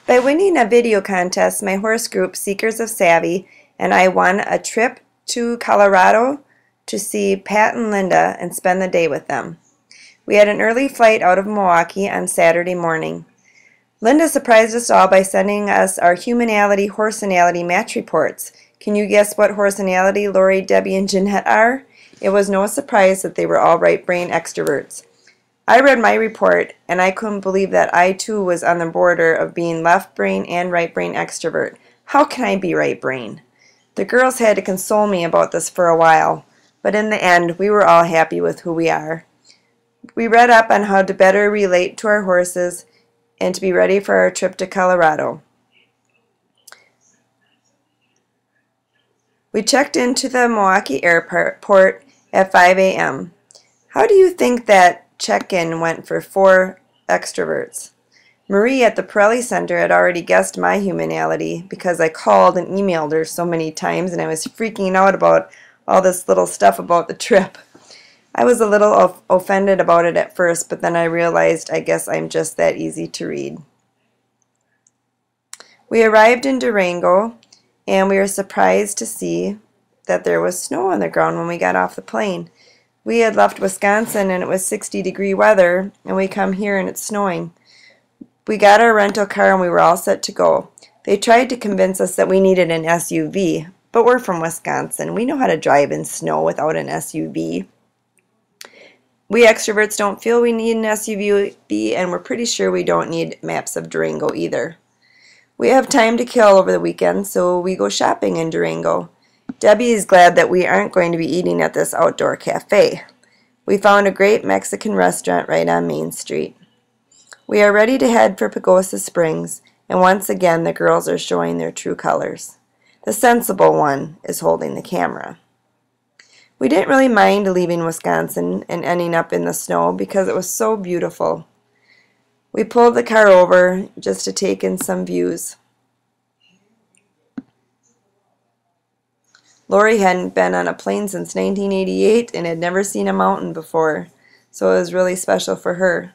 By winning a video contest, my horse group, Seekers of Savvy, and I won a trip to Colorado to see Pat and Linda and spend the day with them. We had an early flight out of Milwaukee on Saturday morning. Linda surprised us all by sending us our humanality, horsenality match reports. Can you guess what horsenality Lori, Debbie, and Jeanette are? It was no surprise that they were all right brain extroverts. I read my report, and I couldn't believe that I too was on the border of being left brain and right brain extrovert. How can I be right brain? The girls had to console me about this for a while, but in the end, we were all happy with who we are. We read up on how to better relate to our horses and to be ready for our trip to Colorado. We checked into the Milwaukee airport at 5 a.m. How do you think that check-in went for 4 extroverts? Marie at the Parelli Center had already guessed my humanality because I called and emailed her so many times and I was freaking out about all this little stuff about the trip. I was a little offended about it at first, but then I realized I guess I'm just that easy to read. We arrived in Durango and we were surprised to see that there was snow on the ground when we got off the plane. We had left Wisconsin and it was 60-degree weather, and we come here and it's snowing. We got our rental car and we were all set to go. They tried to convince us that we needed an SUV, but we're from Wisconsin. We know how to drive in snow without an SUV. We extroverts don't feel we need an SUV, and we're pretty sure we don't need maps of Durango either. We have time to kill over the weekend, so we go shopping in Durango. Debbie is glad that we aren't going to be eating at this outdoor cafe. We found a great Mexican restaurant right on Main Street. We are ready to head for Pagosa Springs, and once again the girls are showing their true colors. The sensible one is holding the camera. We didn't really mind leaving Wisconsin and ending up in the snow because it was so beautiful. We pulled the car over just to take in some views. Lori hadn't been on a plane since 1988 and had never seen a mountain before, so it was really special for her.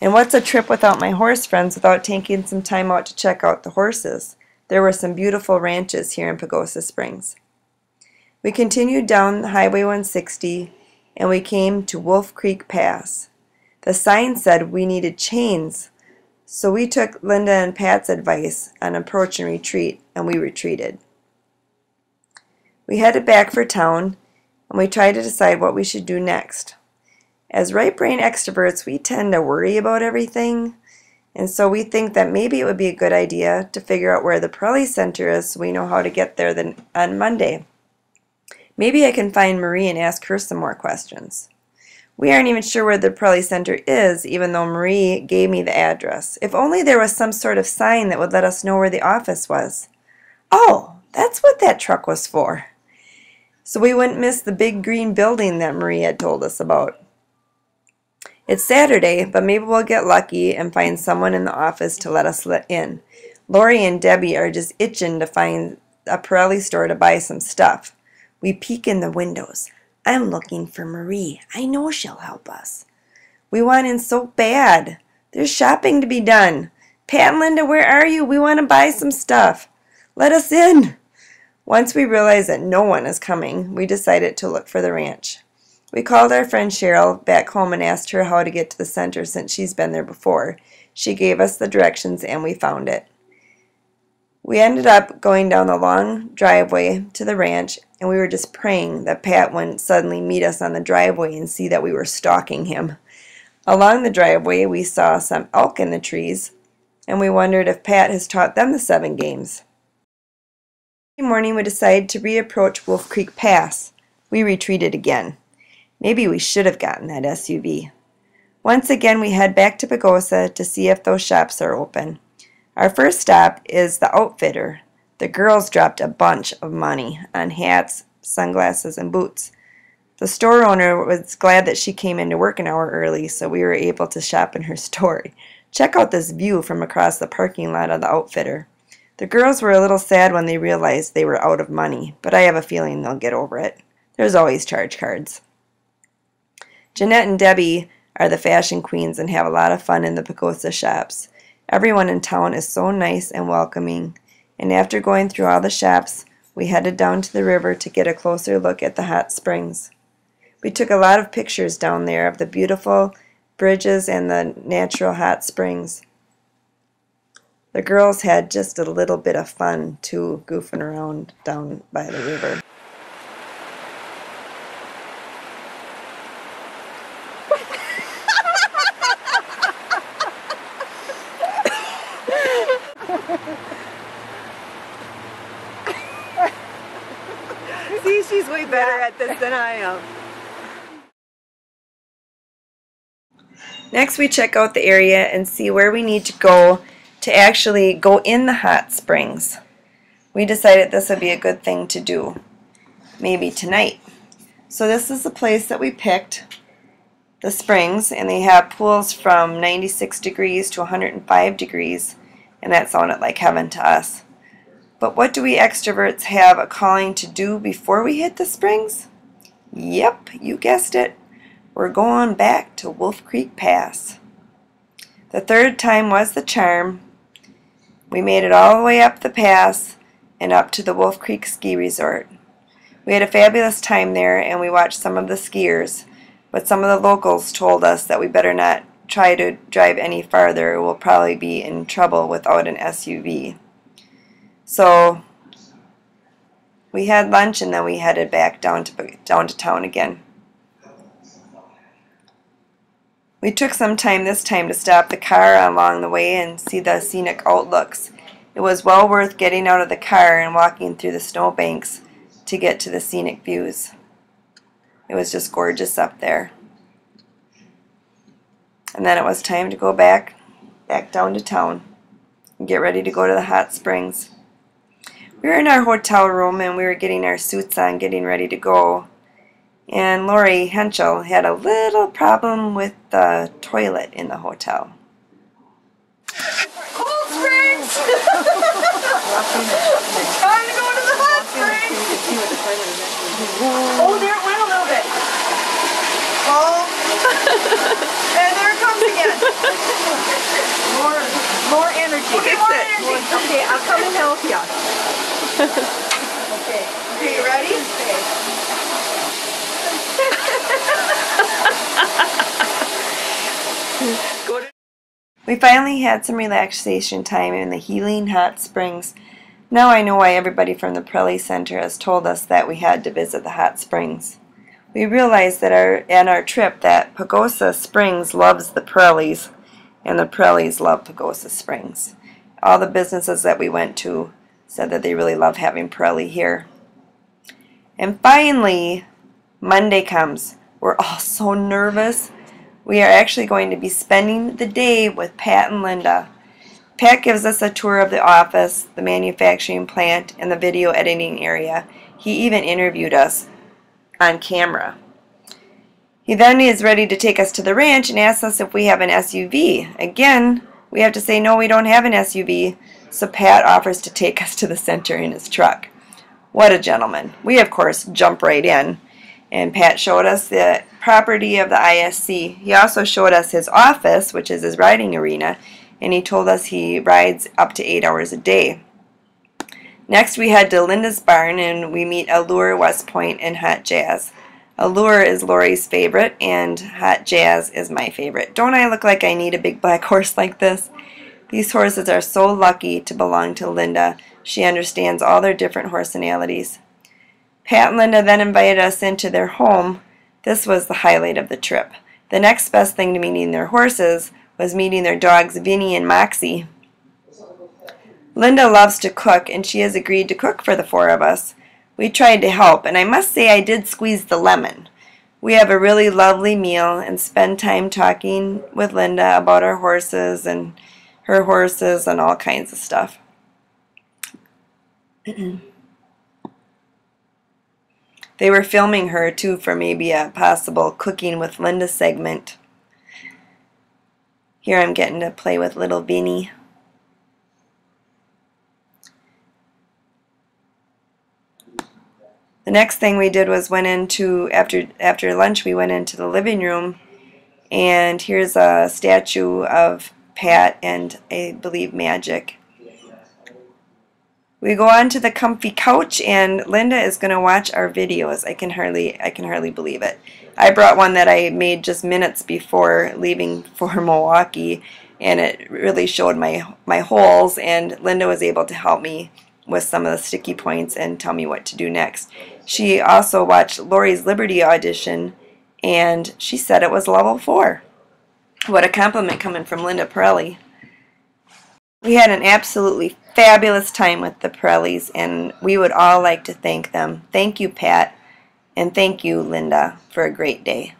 And what's a trip without my horse friends without taking some time out to check out the horses? There were some beautiful ranches here in Pagosa Springs. We continued down Highway 160 and we came to Wolf Creek Pass. The sign said we needed chains, so we took Linda and Pat's advice on approach and retreat, and we retreated. We headed back for town, and we tried to decide what we should do next. As right-brain extroverts, we tend to worry about everything, and so we think that maybe it would be a good idea to figure out where the Parelli Center is so we know how to get there on Monday. Maybe I can find Marie and ask her some more questions. We aren't even sure where the Parelli Center is, even though Marie gave me the address. If only there was some sort of sign that would let us know where the office was. Oh, that's what that truck was for. So we wouldn't miss the big green building that Marie had told us about. It's Saturday, but maybe we'll get lucky and find someone in the office to let us in. Lori and Debbie are just itching to find a Parelli store to buy some stuff. We peek in the windows. I'm looking for Marie. I know she'll help us. We want in so bad. There's shopping to be done. Pat and Linda, where are you? We want to buy some stuff. Let us in. Once we realized that no one is coming, we decided to look for the ranch. We called our friend Cheryl back home and asked her how to get to the center since she's been there before. She gave us the directions and we found it. We ended up going down the long driveway to the ranch, and we were just praying that Pat wouldn't suddenly meet us on the driveway and see that we were stalking him. Along the driveway, we saw some elk in the trees, and we wondered if Pat has taught them the 7 games. Monday morning, we decided to reapproach Wolf Creek Pass. We retreated again. Maybe we should have gotten that SUV. Once again, we head back to Pagosa to see if those shops are open. Our first stop is the Outfitter. The girls dropped a bunch of money on hats, sunglasses, and boots. The store owner was glad that she came into work an hour early, so we were able to shop in her store. Check out this view from across the parking lot of the Outfitter. The girls were a little sad when they realized they were out of money, but I have a feeling they'll get over it. There's always charge cards. Jeanette and Debbie are the fashion queens and have a lot of fun in the Pagosa shops. Everyone in town is so nice and welcoming, and after going through all the shops, we headed down to the river to get a closer look at the hot springs. We took a lot of pictures down there of the beautiful bridges and the natural hot springs. The girls had just a little bit of fun, too, goofing around down by the river. See, she's way better at this than I am. Next, we check out the area and see where we need to go to actually go in the hot springs. We decided this would be a good thing to do, maybe tonight. So this is the place that we picked, the springs, and they have pools from 96 degrees to 105 degrees, and that sounded like heaven to us. But what do we extroverts have a calling to do before we hit the springs? Yep, you guessed it. We're going back to Wolf Creek Pass. The third time was the charm. We made it all the way up the pass and up to the Wolf Creek Ski Resort. We had a fabulous time there and we watched some of the skiers, but some of the locals told us that we better not try to drive any farther. We'll probably be in trouble without an SUV. So we had lunch and then we headed back down to town again. We took some time this time to stop the car along the way and see the scenic outlooks. It was well worth getting out of the car and walking through the snowbanks to get to the scenic views. It was just gorgeous up there. And then it was time to go back down to town and get ready to go to the hot springs. We were in our hotel room and we were getting our suits on, getting ready to go. And Lori Henschel had a little problem with the toilet in the hotel. Cold springs! Time to go to the hot springs! Oh, there it went a little bit. Oh, and there it comes again. More energy. Okay, more energy. Okay, I'll come and help you. Okay, you ready? Okay. We finally had some relaxation time in the healing hot springs. Now I know why everybody from the Parelli Center has told us that we had to visit the hot springs. We realized that on our trip that Pagosa Springs loves the Parellis, and the Parellis love Pagosa Springs. All the businesses that we went to said that they really love having Parelli here. And finally, Monday comes. We're all so nervous. We are actually going to be spending the day with Pat and Linda. Pat gives us a tour of the office, the manufacturing plant, and the video editing area. He even interviewed us on camera. He then is ready to take us to the ranch and asks us if we have an SUV. Again, we have to say no, we don't have an SUV, so Pat offers to take us to the center in his truck. What a gentleman. We, of course, jump right in. And Pat showed us the property of the ISC. He also showed us his office, which is his riding arena, and he told us he rides up to 8 hours a day. Next we head to Linda's barn and we meet Allure, West Point, and Hot Jazz. Allure is Lori's favorite and Hot Jazz is my favorite. Don't I look like I need a big black horse like this? These horses are so lucky to belong to Linda. She understands all their different personalities. Pat and Linda then invited us into their home. This was the highlight of the trip. The next best thing to meeting their horses was meeting their dogs Vinny and Moxie. Linda loves to cook and she has agreed to cook for the four of us. We tried to help and I must say I did squeeze the lemon. We have a really lovely meal and spend time talking with Linda about our horses and her horses and all kinds of stuff. They were filming her too for maybe a possible Cooking with Linda segment. Here I'm getting to play with little Vinny. The next thing we did was went into, after lunch we went into the living room and here's a statue of Pat and I believe Magic. We go on to the comfy couch, and Linda is going to watch our videos. I can hardly believe it. I brought one that I made just minutes before leaving for Milwaukee, and it really showed my holes, and Linda was able to help me with some of the sticky points and tell me what to do next. She also watched Lori's Liberty audition, and she said it was level 4. What a compliment coming from Linda Parelli. We had an absolutely fabulous time with the Parellis, and we would all like to thank them. Thank you, Pat, and thank you, Linda, for a great day.